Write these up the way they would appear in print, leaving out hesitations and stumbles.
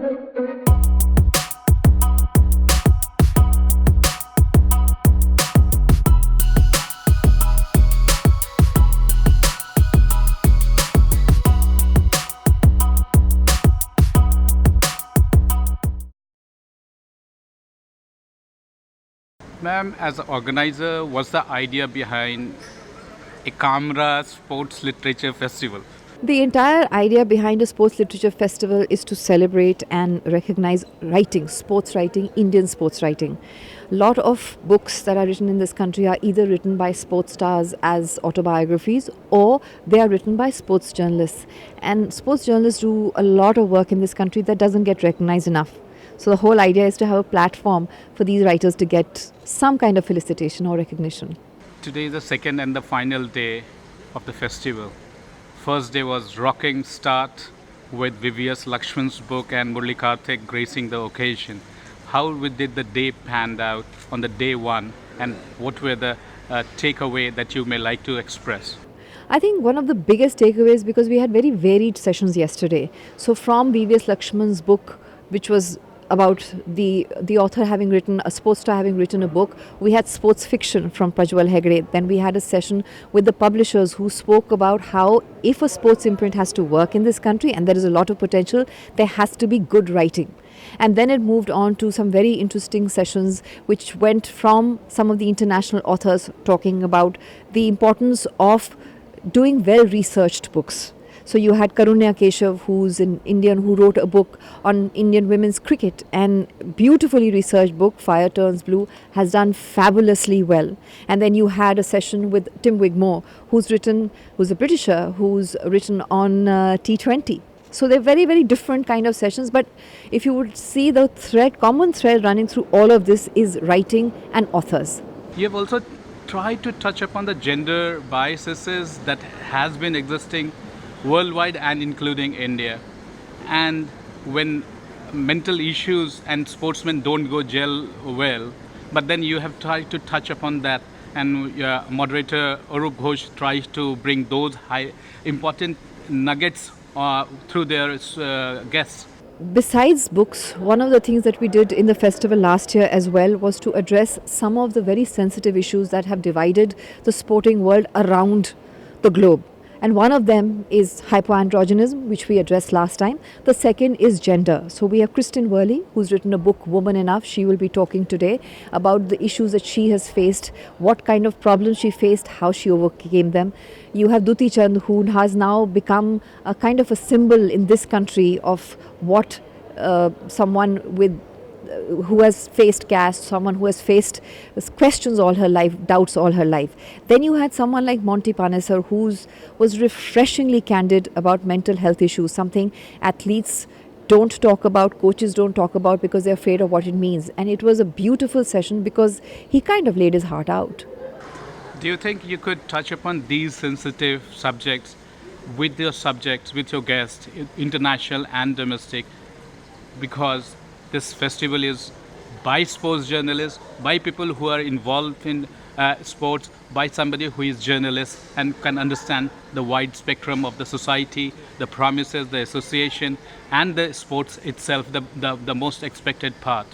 Ma'am, as an organizer, what's the idea behind Ekamra Sports Literature Festival? The entire idea behind a sports literature festival is to celebrate and recognize writing, sports writing, Indian sports writing. A lot of books that are written in this country are either written by sports stars as autobiographies or they are written by sports journalists. And sports journalists do a lot of work in this country that doesn't get recognized enough. So the whole idea is to have a platform for these writers to get some kind of felicitation or recognition. Today is the second and the final day of the festival. First day was rocking start with Vivius Lakshman's book and Murli Karthik gracing the occasion. How did the day pan out on the day one, and what were the takeaway that you may like to express? I think one of the biggest takeaways, because we had very varied sessions yesterday. So from VVS Lakshman's book, which was about the author having written, a sports star having written a book. We had sports fiction from Prajwal Hegde. Then we had a session with the publishers who spoke about how if a sports imprint has to work in this country, and there is a lot of potential, there has to be good writing. And then it moved on to some very interesting sessions which went from some of the international authors talking about the importance of doing well-researched books. So you had Karunya Keshav, who's an Indian who wrote a book on Indian women's cricket, and beautifully researched book, Fire Turns Blue, has done fabulously well. And then you had a session with Tim Wigmore, who's a Britisher, who's written on T20. So they're very, very different kind of sessions. But if you would see the common thread running through all of this is writing and authors. You have also tried to touch upon the gender biases that has been existing worldwide and including India. And when mental issues and sportsmen don't go gel well, but then you have tried to touch upon that, and moderator Arup Ghosh tries to bring those high important nuggets through their guests. Besides books, one of the things that we did in the festival last year as well was to address some of the very sensitive issues that have divided the sporting world around the globe. And one of them is hypoandrogenism, which we addressed last time. The second is gender. So we have Kristen Worley, who's written a book, Woman Enough. She will be talking today about the issues that she has faced, what kind of problems she faced, how she overcame them. You have Duti Chand, who has now become a kind of a symbol in this country of what someone who has faced caste, someone who has faced questions all her life, doubts all her life. Then you had someone like Monty Panesar, who was refreshingly candid about mental health issues, something athletes don't talk about, coaches don't talk about because they're afraid of what it means. And it was a beautiful session because he kind of laid his heart out. Do you think you could touch upon these sensitive subjects with your guests, international and domestic, because this festival is by sports journalists, by people who are involved in sports, by somebody who is journalist and can understand the wide spectrum of the society, the promises, the association, and the sports itself, the most expected part.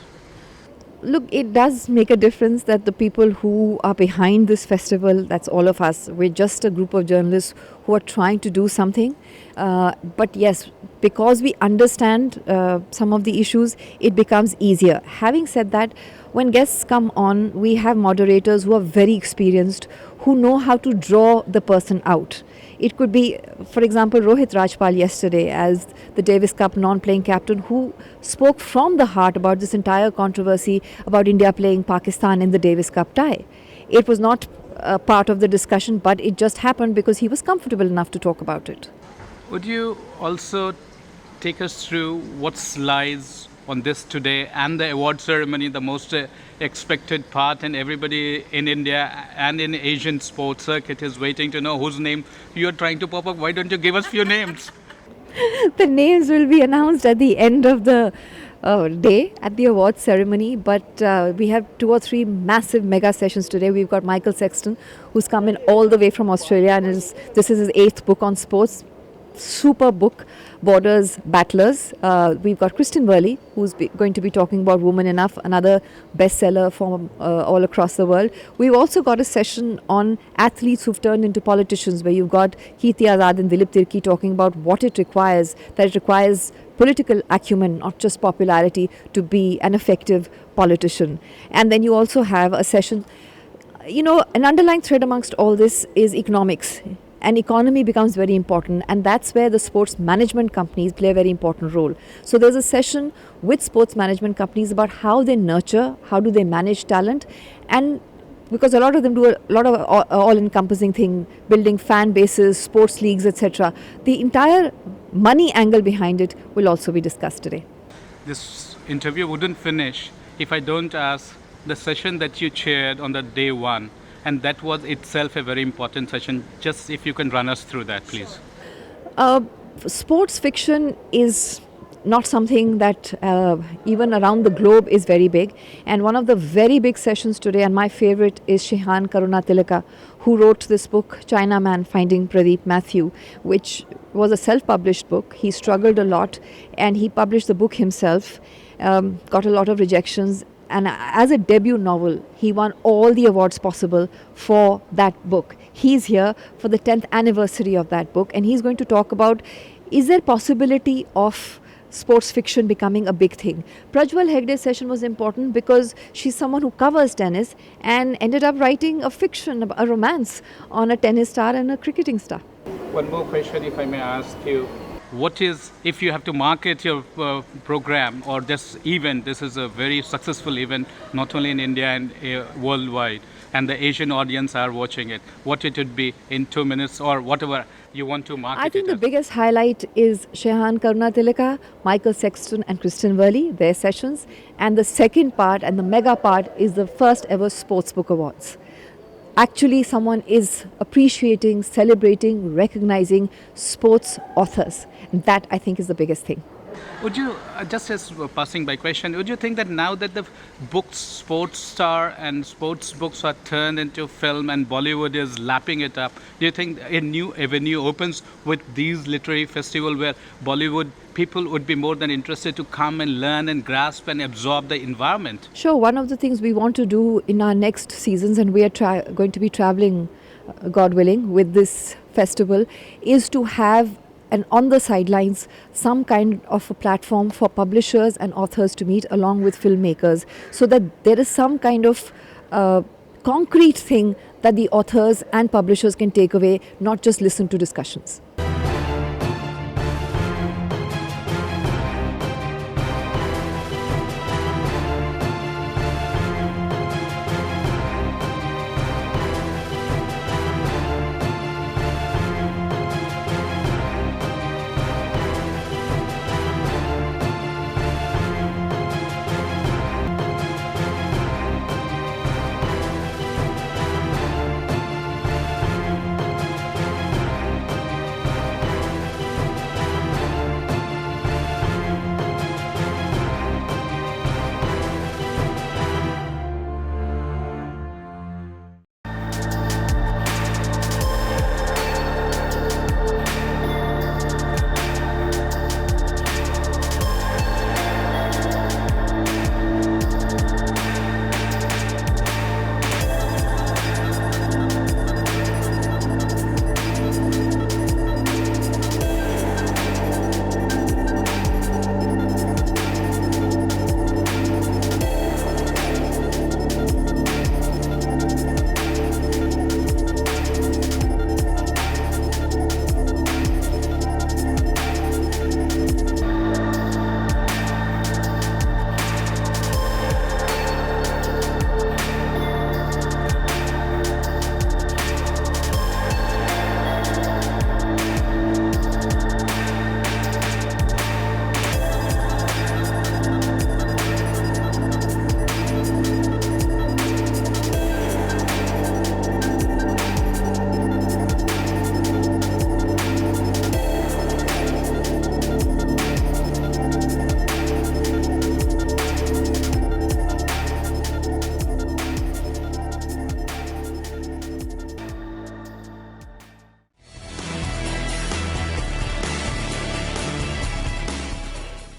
Look, it does make a difference that the people who are behind this festival, that's all of us, we're just a group of journalists who are trying to do something. But yes, because we understand some of the issues, it becomes easier. Having said that, when guests come on, we have moderators who are very experienced, who know how to draw the person out. It could be, for example, Rohit Rajpal yesterday as the Davis Cup non-playing captain, who spoke from the heart about this entire controversy about India playing Pakistan in the Davis Cup tie. It was not part of the discussion, but it just happened because he was comfortable enough to talk about it. Would you also take us through what lies on this today and the award ceremony, the most expected part, and everybody in India and in Asian sports circuit is waiting to know whose name you are trying to pop up. Why don't you give us few names? The names will be announced at the end of the day at the award ceremony, but we have 2 or 3 massive mega sessions today. We've got Michael Sexton, who's come in all the way from Australia, and this is his 8th book on sports. super book, Borders Battlers. We've got Kristen Worley, who's going to be talking about Woman Enough, another bestseller from all across the world. We've also got a session on athletes who've turned into politicians, where you've got Kirti Azad and Dilip Tirki talking about what it requires, that it requires political acumen, not just popularity, to be an effective politician. And then you also have a session, an underlying thread amongst all this is economics. And economy becomes very important, and that's where the sports management companies play a very important role. So there's a session with sports management companies about how they nurture, how do they manage talent, and because a lot of them do a lot of all-encompassing thing, building fan bases, sports leagues, etc. The entire money angle behind it will also be discussed today. This interview wouldn't finish if I don't ask the session that you chaired on the day one, and that was itself a very important session. Just if you can run us through that, please. Sports fiction is not something that even around the globe is very big, and one of the very big sessions today, and my favorite, is Shehan Karunatilaka, who wrote this book Chinaman Finding Pradeep Matthew, which was a self-published book. He struggled a lot and he published the book himself, got a lot of rejections, and as a debut novel he won all the awards possible for that book. He's here for the 10th anniversary of that book, and he's going to talk about, is there possibility of sports fiction becoming a big thing. Prajwal Hegde's session was important because she's someone who covers tennis and ended up writing a fiction, a romance on a tennis star and a cricketing star. One more question, if I may ask you. What is, if you have to market your program or this event, this is a very successful event, not only in India and worldwide, and the Asian audience are watching it, what it would be in 2 minutes or whatever you want to market it? I think the biggest highlight is Shehan Karunatilaka, Michael Sexton and Kristen Worley, their sessions. And the second part and the mega part is the first ever Sports Book Awards. Actually, someone is appreciating, celebrating, recognizing sports authors. And that, I think, is the biggest thing. Would you, just as passing by question, would you think that now that the books, sports star and sports books are turned into film and Bollywood is lapping it up, do you think a new avenue opens with these literary festival where Bollywood people would be more than interested to come and learn and grasp and absorb the environment? Sure, one of the things we want to do in our next seasons, and we are going to be traveling, God willing, with this festival, is to have, and on the sidelines, some kind of a platform for publishers and authors to meet along with filmmakers, so that there is some kind of concrete thing that the authors and publishers can take away, not just listen to discussions.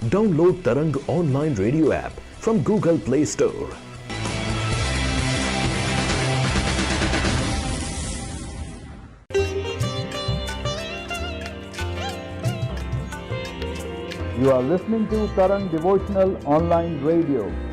Download Tarang online radio app from Google Play Store. You are listening to Tarang Devotional Online Radio.